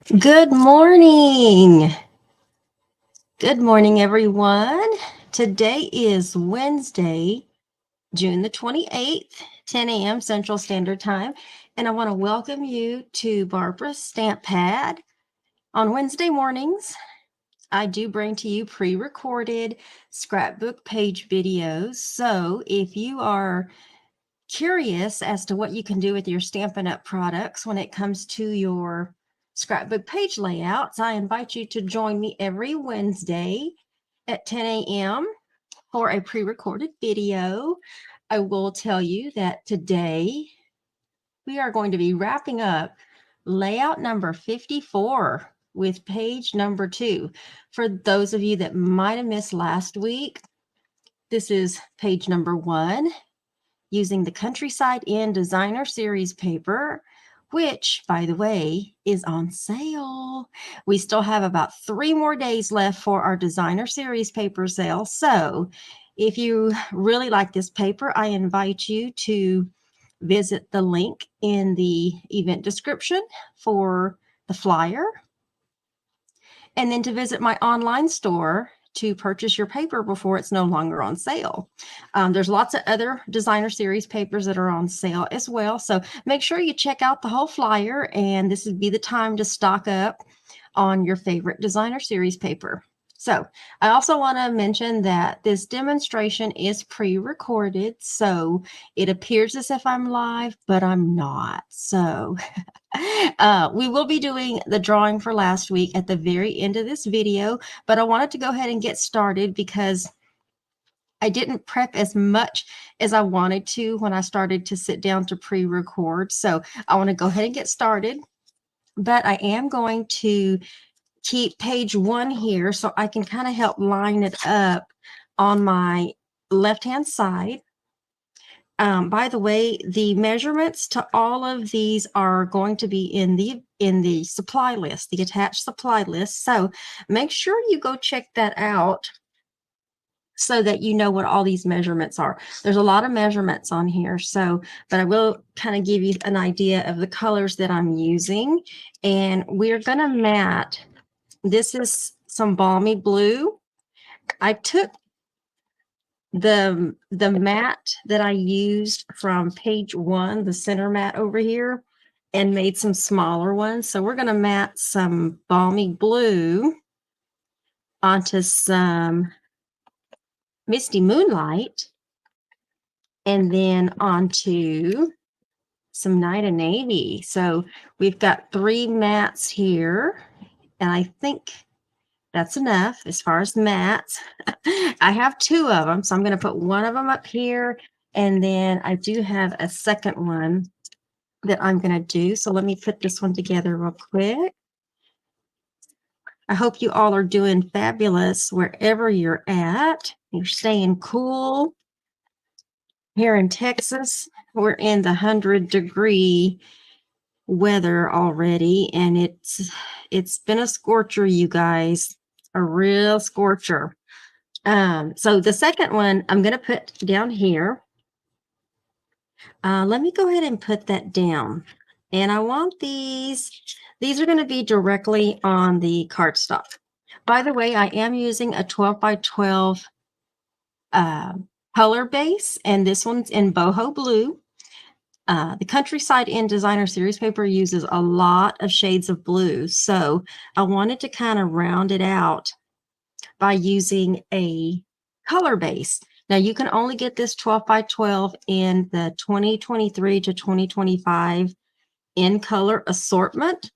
Good morning. Good morning, everyone. Today is Wednesday, June the 28th, 10 a.m. Central Standard Time. And I want to welcome you to Barbara's Stamp Pad. On Wednesday mornings, I do bring to you pre-recorded scrapbook page videos. So if you are curious as to what you can do with your Stampin' Up! Products when it comes to your scrapbook page layouts, I invite you to join me every Wednesday at 10 a.m. for a pre-recorded video. I will tell you that today we are going to be wrapping up layout number 54 with page number 2. For those of you that might have missed last week, this is page number 1. Using the Countryside Inn Designer Series paper, which, by the way, is on sale. We still have about 3 more days left for our Designer Series paper sale. So if you really like this paper, I invite you to visit the link in the event description for the flyer, and then to visit my online store to purchase your paper before it's no longer on sale. There's lots of other designer series papers that are on sale as well. So make sure you check out the whole flyer, and this would be the time to stock up on your favorite designer series paper. So I also want to mention that this demonstration is pre-recorded, so it appears as if I'm live, but I'm not. So we will be doing the drawing for last week at the very end of this video, but I wanted to go ahead and get started because I didn't prep as much as I wanted to when I started to sit down to pre-record. So I want to go ahead and get started, but I am going to keep page 1 here so I can kind of help line it up on my left-hand side. By the way, the measurements to all of these are going to be in the supply list, the attached supply list. So make sure you go check that out so that you know what all these measurements are. There's a lot of measurements on here, but I will kind of give you an idea of the colors that I'm using. And we're going to mat. This is some balmy blue. I took the mat that I used from page 1, the center mat over here, and made some smaller ones. So we're going to mat some balmy blue onto some misty moonlight, and then onto some night of navy. So we've got 3 mats here, and I think that's enough as far as mats. I have 2 of them, so I'm going to put one of them up here, and then I do have a second one that I'm going to do. So let me put this one together real quick. I hope you all are doing fabulous wherever you're at. You're staying cool. Here in Texas, we're in the 100-degree weather already, and it's been a scorcher, you guys, a real scorcher. So the second one I'm going to put down here. Let me go ahead and put that down. And I want these are going to be directly on the cardstock. By the way, I am using a 12 by 12 color base, and this one's in boho blue. The Countryside Inn Designer Series paper uses a lot of shades of blue, so I wanted to kind of round it out by using a color base. Now you can only get this 12 by 12 in the 2023 to 2025 in color assortment,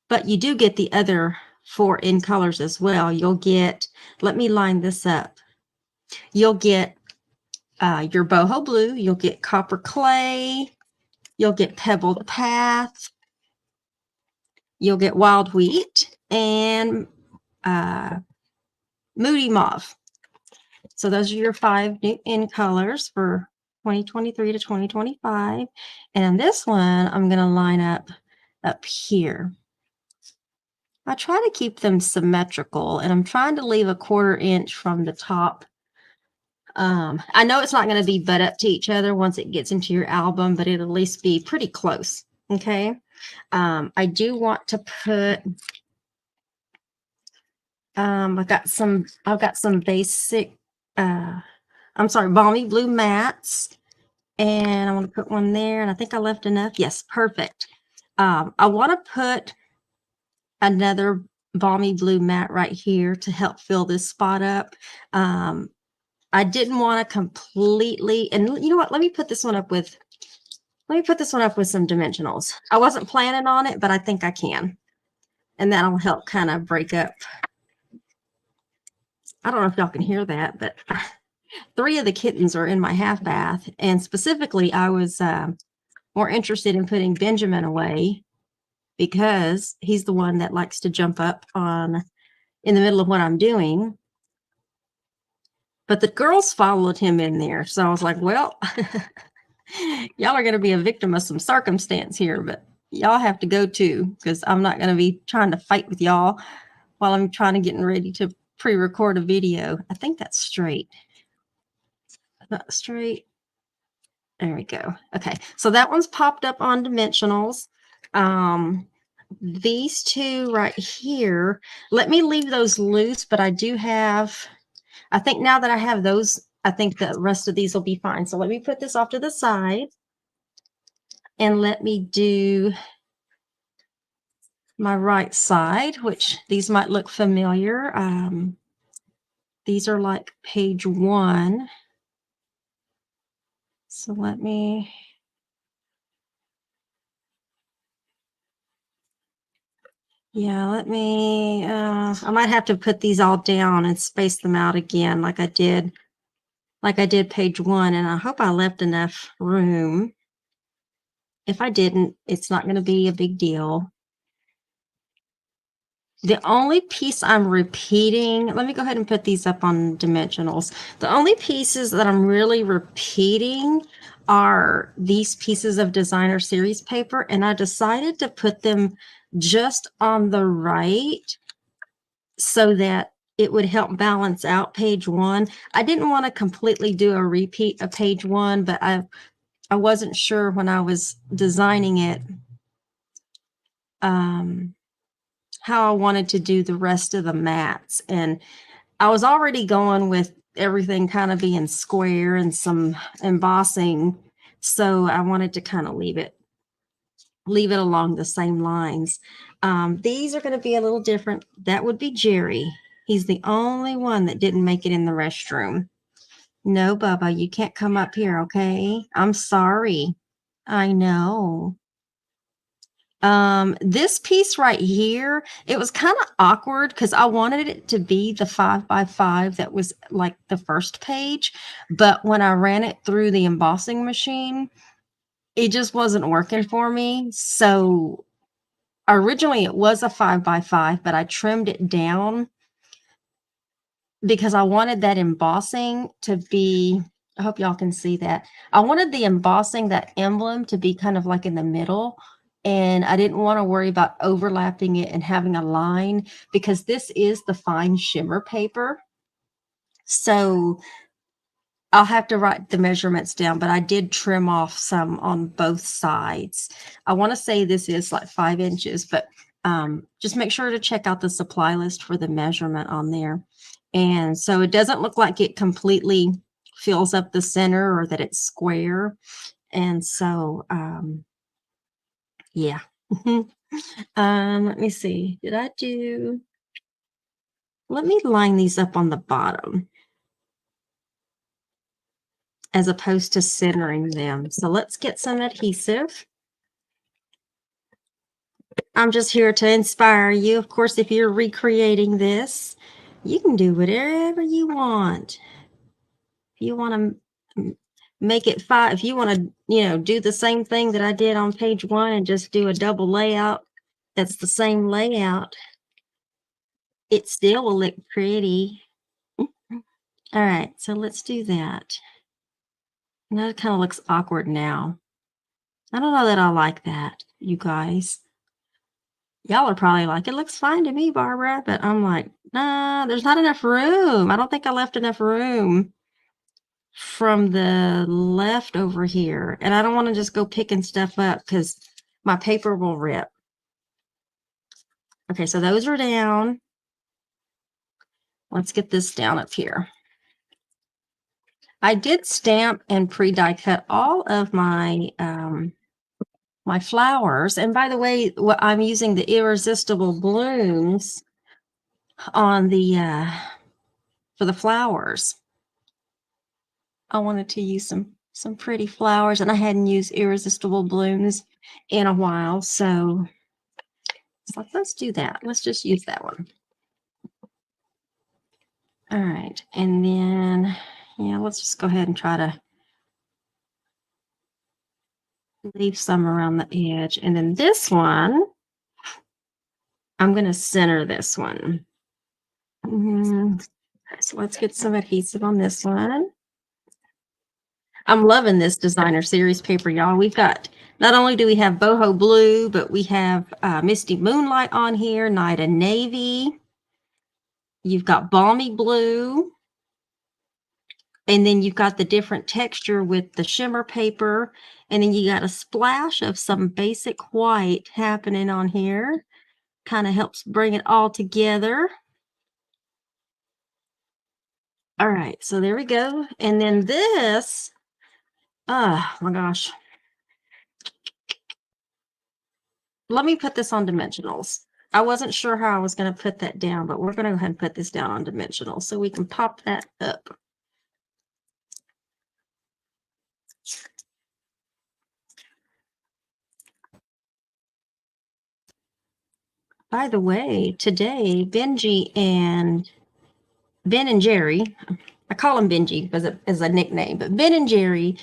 but you do get the other 4 in colors as well. You'll get, let me line this up. You'll get your boho blue, you'll get copper clay, you'll get pebbled path, you'll get wild wheat, and moody mauve. So those are your 5 new in colors for 2023 to 2025. And on this one, I'm going to line up here. I try to keep them symmetrical, and I'm trying to leave a 1/4 inch from the top. I know it's not going to be butt up to each other once it gets into your album, but it'll at least be pretty close. Okay. I do want to put, I've got some basic, I'm sorry, balmy blue mats, and I want to put one there, and I think I left enough. Yes, perfect. I want to put another balmy blue mat right here to help fill this spot up. I didn't want to completely, and you know what, let me put this one up with some dimensionals. I wasn't planning on it, but I think I can, and that'll help kind of break up. I don't know if y'all can hear that, but 3 of the kittens are in my half bath, and specifically I was more interested in putting Benjamin away because he's the one that likes to jump up in the middle of what I'm doing. But the girls followed him in there, so I was like, well, y'all are going to be a victim of some circumstance here, but y'all have to go too, because I'm not going to be trying to fight with y'all while I'm trying to get ready to pre-record a video. I think that's straight. Not straight. There we go. Okay, so that one's popped up on dimensionals. These 2 right here, let me leave those loose, but I do have, I think now that I have those, I think the rest of these will be fine. So let me put this off to the side, and let me do my right side, which these might look familiar. These are like page 1. So let me, I might have to put these all down and space them out again like I did page 1, and I hope I left enough room. If I didn't, it's not going to be a big deal. The only piece I'm repeating, let me go ahead and put these up on dimensionals. The only pieces that I'm really repeating are these pieces of designer series paper, and I decided to put them just on the right so that it would help balance out page 1. I didn't want to completely do a repeat of page 1, but I wasn't sure when I was designing it how I wanted to do the rest of the mats. And I was already going with everything kind of being square and some embossing. So I wanted to kind of leave it along the same lines. These are going to be a little different. That would be Jerry. He's the only one that didn't make it in the restroom. No, Bubba, you can't come up here, okay? I'm sorry. I know. This piece right here, it was kind of awkward because I wanted it to be the 5x5 that was like the first page, but when I ran it through the embossing machine, it just wasn't working for me. So originally it was a 5x5, but I trimmed it down because I wanted that embossing to be, I hope y'all can see that. I wanted the embossing, that emblem, to be kind of like in the middle. And I didn't want to worry about overlapping it and having a line because this is the fine shimmer paper. So I'll have to write the measurements down, but I did trim off some on both sides. I want to say this is like 5 inches, but just make sure to check out the supply list for the measurement on there. And so it doesn't look like it completely fills up the center or that it's square. And so, yeah. Let me see. Let me line these up on the bottom as opposed to centering them. So let's get some adhesive. I'm just here to inspire you. Of course, if you're recreating this, you can do whatever you want. If you want to make it 5, if you want to, do the same thing that I did on page 1 and just do a double layout, that's the same layout. It still will look pretty. All right, so let's do that. And that kind of looks awkward now. I don't know that I like that, you guys. Y'all are probably like, it looks fine to me, Barbara. But I'm like, nah, there's not enough room. I don't think I left enough room from the left over here. And I don't want to just go picking stuff up because my paper will rip. Okay, so those are down. Let's get this down up here. I did stamp and pre-die cut all of my my flowers. And by the way, I'm using the Irresistible Blooms on the for the flowers. I wanted to use some pretty flowers, and I hadn't used Irresistible Blooms in a while, so it's like, let's do that. Let's just use that one. All right, and then yeah, let's just go ahead and try to leave some around the edge. And then this one, I'm going to center this one. So let's get some adhesive on this one. I'm loving this designer series paper, y'all. We've got, not only do we have boho blue, but we have misty moonlight on here, night and navy. You've got balmy blue. And then you've got the different texture with the shimmer paper. And then you got a splash of some basic white happening on here. Kind of helps bring it all together. All right, so there we go. And then this, oh my gosh. Let me put this on dimensionals. I wasn't sure how I was going to put that down, but we're going to go ahead and put this down on dimensionals so we can pop that up. By the way, today, Benji and Ben and Jerry, I call him Benji as a nickname, but Ben and Jerry,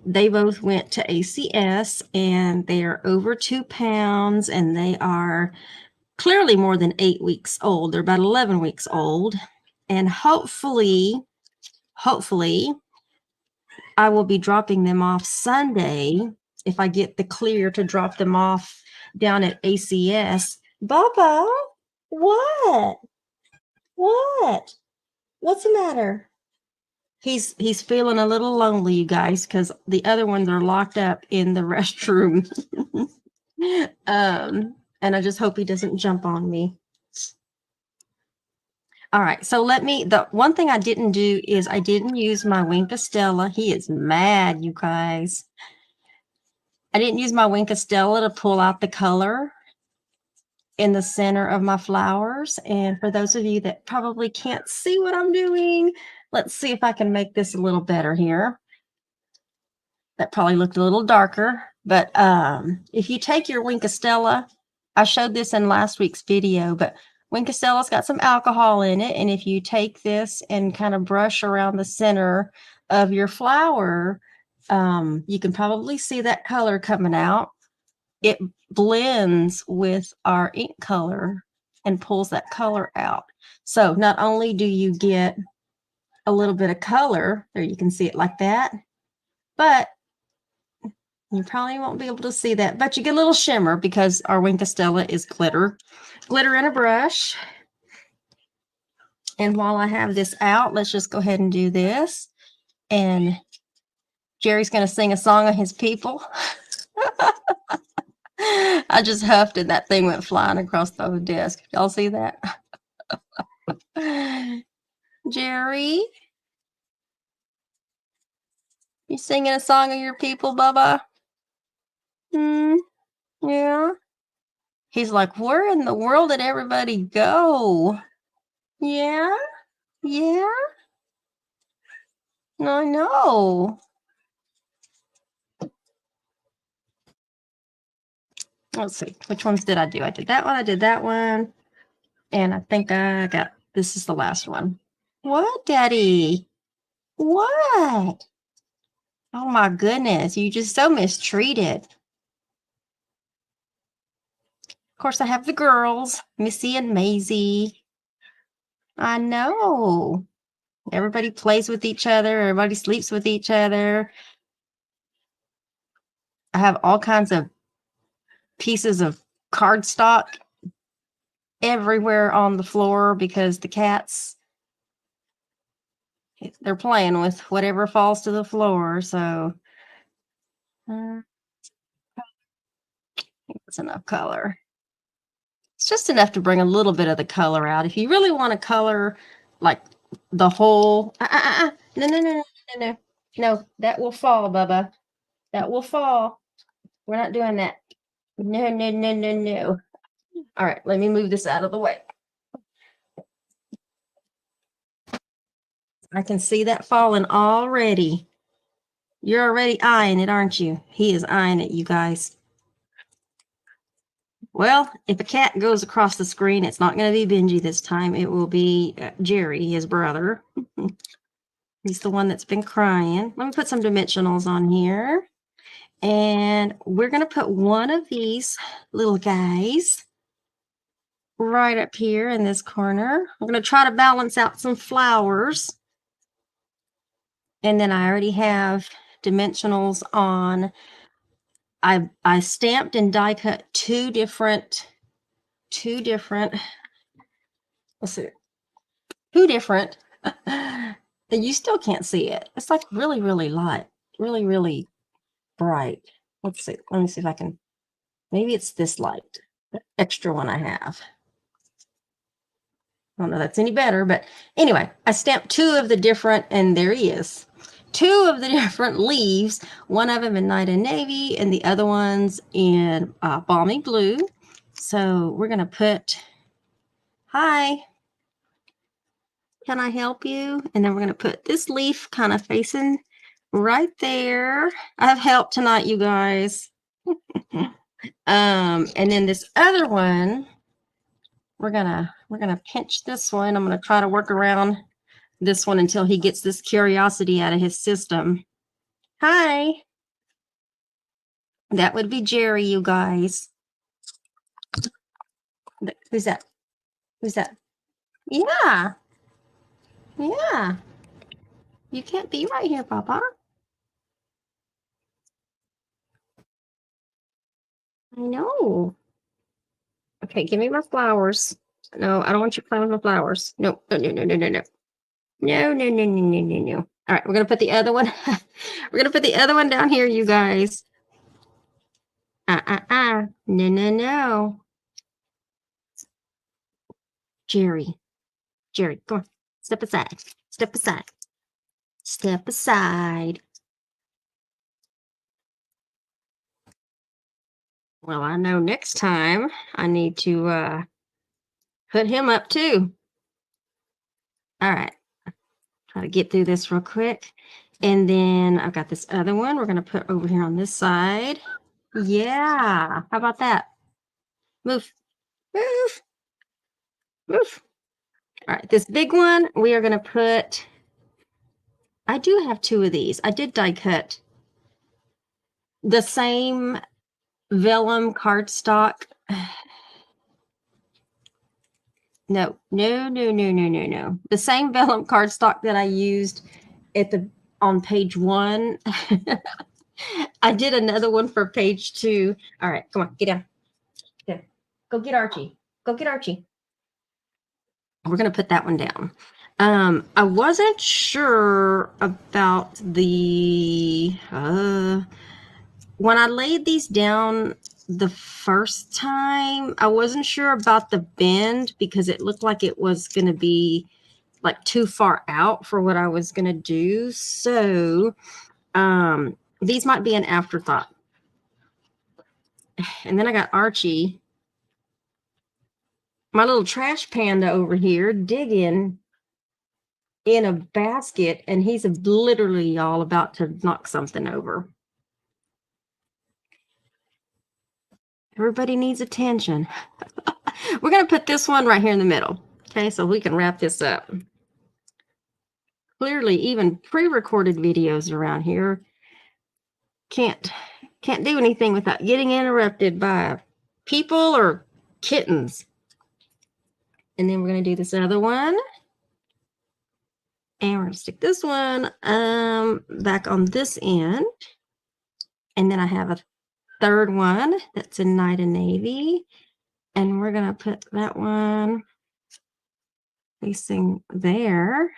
they both went to ACS and they are over 2 pounds and they are clearly more than 8 weeks old. They're about 11 weeks old. And hopefully, I will be dropping them off Sunday if I get the clear to drop them off down at ACS. Baba, what? What? What's the matter? He's feeling a little lonely, you guys, because the other ones are locked up in the restroom. And I just hope he doesn't jump on me. All right, so the one thing I didn't do is I didn't use my Wink Stella. He is mad, you guys. I didn't use my Wink Stella to pull out the color in the center of my flowers. And for those of you that probably can't see what I'm doing, let's see if I can make this a little better here. That probably looked a little darker, but if you take your Wink Stella, I showed this in last week's video, but Wink Stella's got some alcohol in it, and if you take this and kind of brush around the center of your flower, you can probably see that color coming out. It blends with our ink color and pulls that color out. So not only do you get a little bit of color, there you can see it like that, but you probably won't be able to see that, but you get a little shimmer because our Wink Stella is glitter in a brush. And while I have this out, let's just go ahead and do this. And Jerry's going to sing a song of his people. I just huffed and that thing went flying across the desk. Y'all see that? Jerry, you singing a song of your people, Bubba? Yeah. He's like, where in the world did everybody go? Yeah? Yeah? I know. Let's see. Which ones did I do? I did that one. I did that one. And I think I got, this is the last one. What, Daddy? What? Oh my goodness. You just so mistreated. Of course, I have the girls, Missy and Maisie. I know. Everybody plays with each other. Everybody sleeps with each other. I have all kinds of pieces of cardstock everywhere on the floor because the cats, they're playing with whatever falls to the floor. So that's enough color. It's just enough to bring a little bit of the color out. If you really want to color like the whole, no, no, no, no, no, no, no, that will fall, Bubba. That will fall. We're not doing that. No, no, no, no, no. All right, let me move this out of the way. I can see that falling already. You're already eyeing it, aren't you? He is eyeing it, you guys. Well, if a cat goes across the screen, it's not going to be Benji this time. It will be Jerry, his brother. He's the one that's been crying. Let me put some dimensionals on here. And we're going to put one of these little guys right up here in this corner. We're going to try to balance out some flowers. And then I already have dimensionals on. I stamped and die cut two different, let's see, two different, and you still can't see it. It's like really, really light, really, really bright. Let's see. Let me see if I can, maybe it's this light, the extra one I have. I don't know if that's any better, but anyway, I stamped two of the different, and there he is. Two of the different leaves, one of them in Night and Navy and the other one's in Balmy Blue. So we're going to put, hi, can I help you? And then we're going to put this leaf kind of facing right there. I've helped tonight, you guys. And then this other one, we're gonna pinch this one. I'm gonna try to work around this one until he gets this curiosity out of his system. Hi. That would be Jerry, you guys. Who's that? Who's that? Yeah. Yeah. You can't be right here, Papa. I know. Okay, give me my flowers. No, I don't want you playing with my flowers. No, no, no, no, no, no, no. No, no, no, no, no, no, no. All right, we're gonna put the other one. We're gonna put the other one down here, you guys. No, no, no. Jerry, Jerry, come on. Step aside. Step aside. Step aside. Well, I know next time I need to put him up too. All right. Try to get through this real quick. And then I've got this other one we're going to put over here on this side. Yeah. How about that? Move. Move. Move. All right. This big one, we are going to put, I do have two of these. I did die cut the same vellum cardstock. No, no, no, no, no, no, no. The same vellum cardstock that I used at the on page 1. I did another one for page 2. All right, come on, get down. Yeah. Go get Archie. Go get Archie. We're gonna put that one down. I wasn't sure about the when I laid these down the first time, I wasn't sure about the bend because it looked like it was going to be like too far out for what I was going to do. So these might be an afterthought. And then I got Archie, my little trash panda over here, digging in a basket, and he's literally all about to knock something over. Everybody needs attention. We're going to put this one right here in the middle. Okay, so we can wrap this up. Clearly, even pre-recorded videos around here can't do anything without getting interrupted by people or kittens. And then we're going to do this other one. And we're going to stick this one back on this end. And then I have a third one that's in Night and Navy. And we're going to put that one facing there.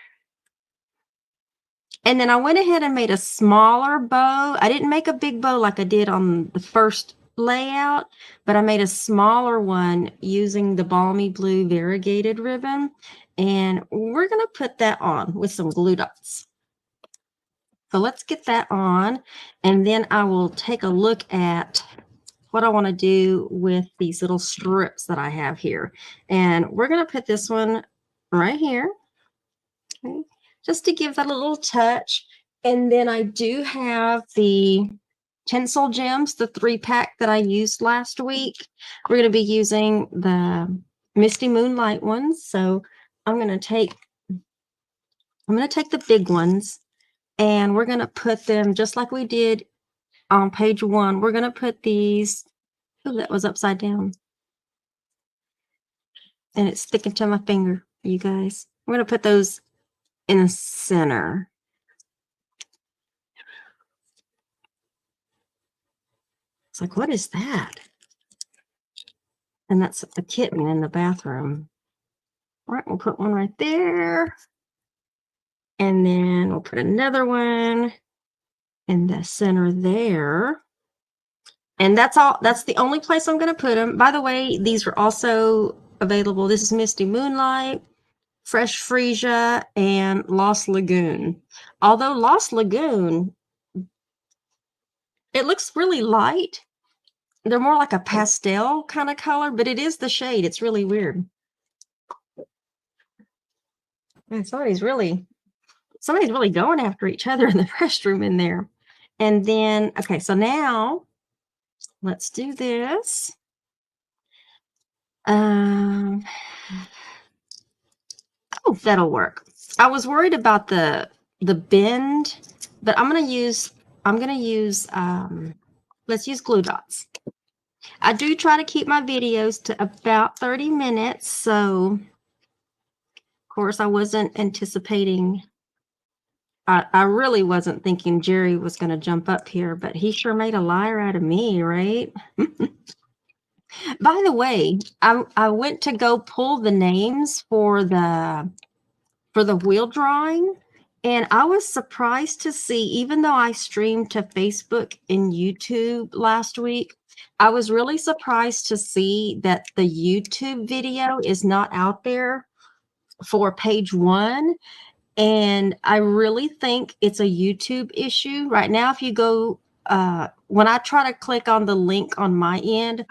And then I went ahead and made a smaller bow. I didn't make a big bow like I did on the first layout, but I made a smaller one using the balmy blue variegated ribbon, and we're going to put that on with some glue dots. So let's get that on, and then I will take a look at what I want to do with these little strips that I have here. And we're going to put this one right here, okay, just to give that a little touch. And then I do have the Tinsel Gems, the 3-pack that I used last week. We're going to be using the Misty Moonlight ones. So I'm going to take the big ones, and we're going to put them just like we did on page 1. We're going to put these. Oh, that was upside down. And it's sticking to my finger, you guys. We're going to put those in the center. It's like, what is that? And that's a kitten in the bathroom. All right, we'll put one right there. And then we'll put another one in the center there. And that's all. That's the only place I'm going to put them. By the way, these are also available. This is Misty Moonlight, Fresh Freesia, and Lost Lagoon. Although Lost Lagoon, it looks really light. They're more like a pastel kind of color, but it is the shade. It's really weird. And somebody's really going after each other in the restroom in there. And then, okay, so now let's do this. Oh, that'll work. I was worried about the bend, but I'm gonna use let's use glue dots. I do try to keep my videos to about 30 minutes, so of course I wasn't anticipating. I really wasn't thinking Jerry was going to jump up here, but he sure made a liar out of me, right? By the way, I went to go pull the names for the wheel drawing, and I was surprised to see, even though I streamed to Facebook and YouTube last week, I was really surprised to see that the YouTube video is not out there for page 1. And I really think it's a YouTube issue. Right now, if you go, when I try to click on the link on my end,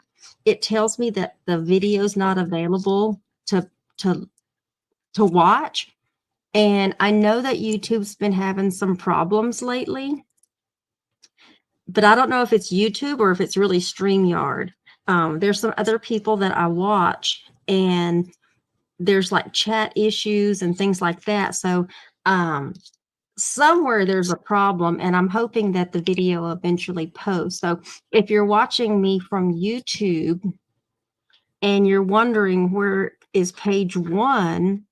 it tells me that the video is not available to watch. And I know that YouTube's been having some problems lately, but I don't know if it's YouTube or if it's really StreamYard. There's some other people that I watch, and there's like chat issues and things like that. So somewhere there's a problem, and I'm hoping that the video eventually posts. So if you're watching me from YouTube and you're wondering where is page 1,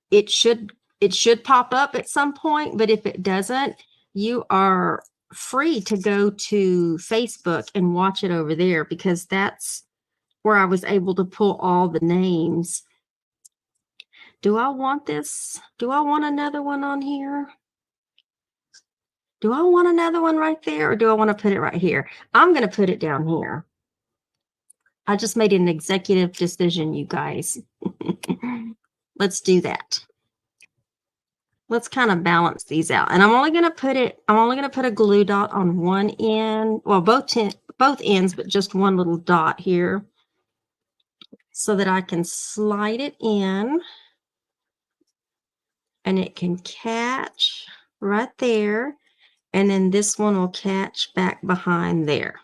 it should pop up at some point, but if it doesn't, you are free to go to Facebook and watch it over there, because that's where I was able to pull all the names. Do I want this? Do I want another one on here? Do I want another one right there, or do I want to put it right here? I'm going to put it down here. I just made an executive decision, you guys. Let's do that. Let's kind of balance these out. And I'm only going to put a glue dot on one end, well, both ends, but just one little dot here, so that I can slide it in and it can catch right there. And then this one will catch back behind there.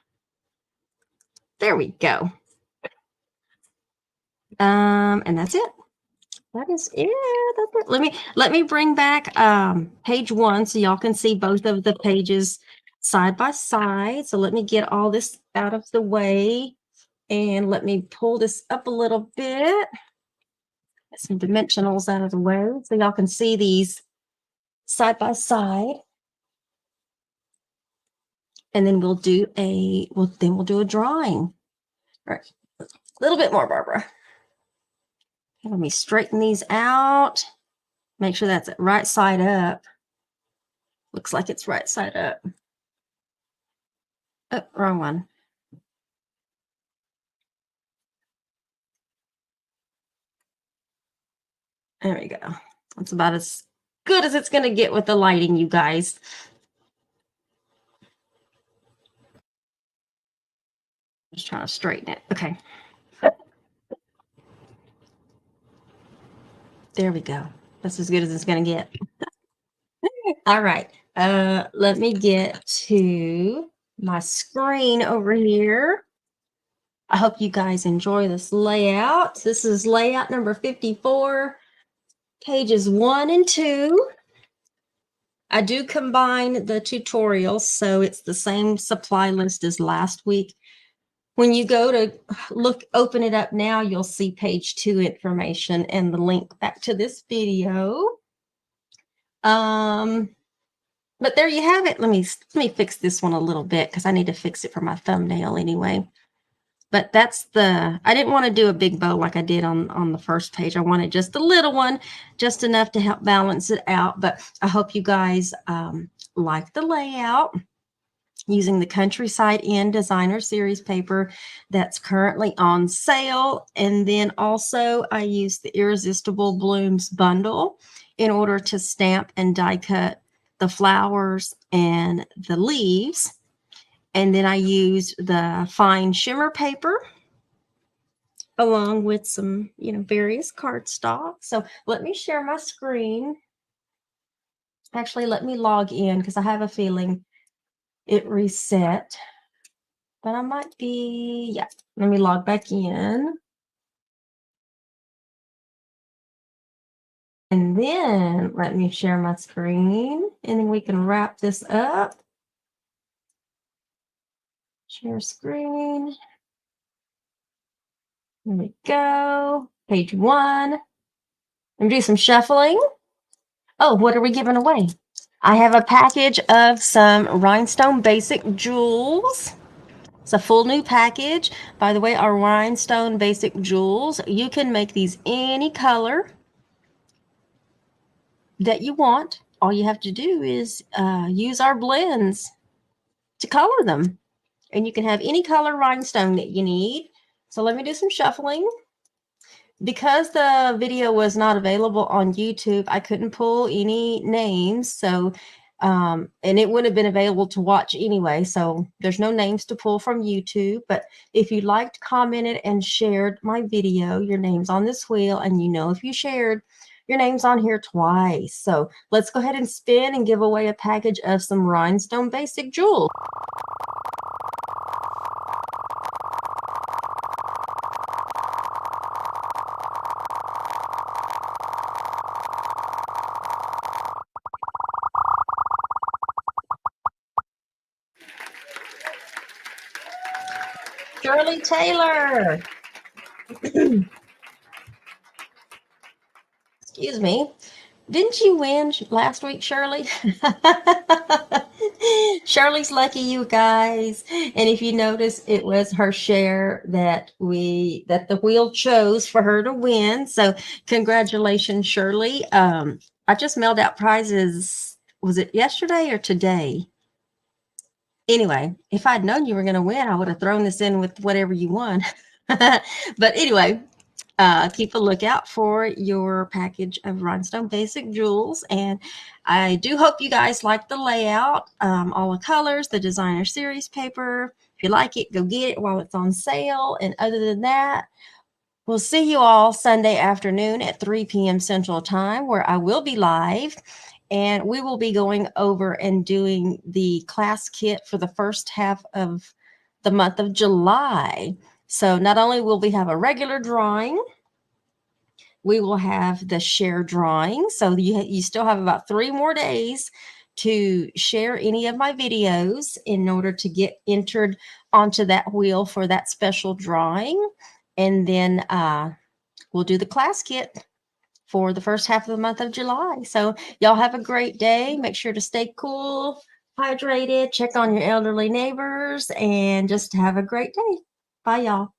There we go. And that's it. That is it. That's it. Let me bring back page 1 so y'all can see both of the pages side by side. So let me get all this out of the way, and let me pull this up a little bit. Get some dimensionals out of the way so y'all can see these side by side. And then we'll do a drawing. All right. A little bit more, Barbara. Let me straighten these out. Make sure that's right side up. Looks like it's right side up. Oh, wrong one. There we go. That's about as good as it's going to get with the lighting, you guys. Just trying to straighten it. Okay. There we go. That's as good as it's going to get. All right. Let me get to my screen over here. I hope you guys enjoy this layout. This is layout number 54, pages 1 and 2. I do combine the tutorials, so it's the same supply list as last week. When you go to open it up now, you'll see page 2 information and the link back to this video. But there you have it. Let me fix this one a little bit because I need to fix it for my thumbnail anyway. But that's I didn't want to do a big bow like I did on the first page. I wanted just a little one, just enough to help balance it out. But I hope you guys like the layout using the Countryside Inn Designer Series paper that's currently on sale. And then also I use the Irresistible Blooms bundle in order to stamp and die cut the flowers and the leaves. And then I used the fine shimmer paper along with some, various cardstock. So let me share my screen. Actually, let me log in because I have a feeling it reset. But I might be, yeah, let me log back in. And then let me share my screen and then we can wrap this up. Share screen. There we go. Page 1. And do some shuffling. Oh, what are we giving away? I have a package of some rhinestone basic jewels. It's a full new package. By the way, our rhinestone basic jewels, you can make these any color that you want. All you have to do is use our blends to color them. And you can have any color rhinestone that you need. So let me do some shuffling. Because the video was not available on YouTube, I couldn't pull any names. So, and it wouldn't have been available to watch anyway. So there's no names to pull from YouTube. But if you liked, commented, and shared my video, your name's on this wheel. And if you shared, your name's on here twice. So let's go ahead and spin and give away a package of some rhinestone basic jewels. Shirley Taylor. Excuse me. Didn't you win last week, Shirley? Shirley's lucky, you guys. And if you notice, it was her share that the wheel chose for her to win. So congratulations, Shirley. I just mailed out prizes. Was it yesterday or today? Anyway, if I'd known you were going to win, I would have thrown this in with whatever you won. But anyway, keep a lookout for your package of rhinestone basic jewels. And I do hope you guys like the layout, all the colors, the designer series paper. If you like it, go get it while it's on sale. And other than that, we'll see you all Sunday afternoon at 3 p.m. Central Time, where I will be live. And we will be going over and doing the class kit for the first half of the month of July. So not only will we have a regular drawing, we will have the share drawing. So you still have about 3 more days to share any of my videos in order to get entered onto that wheel for that special drawing. And then we'll do the class kit for the first half of the month of July. So y'all have a great day. Make sure to stay cool, hydrated, check on your elderly neighbors, and just have a great day. Bye, y'all.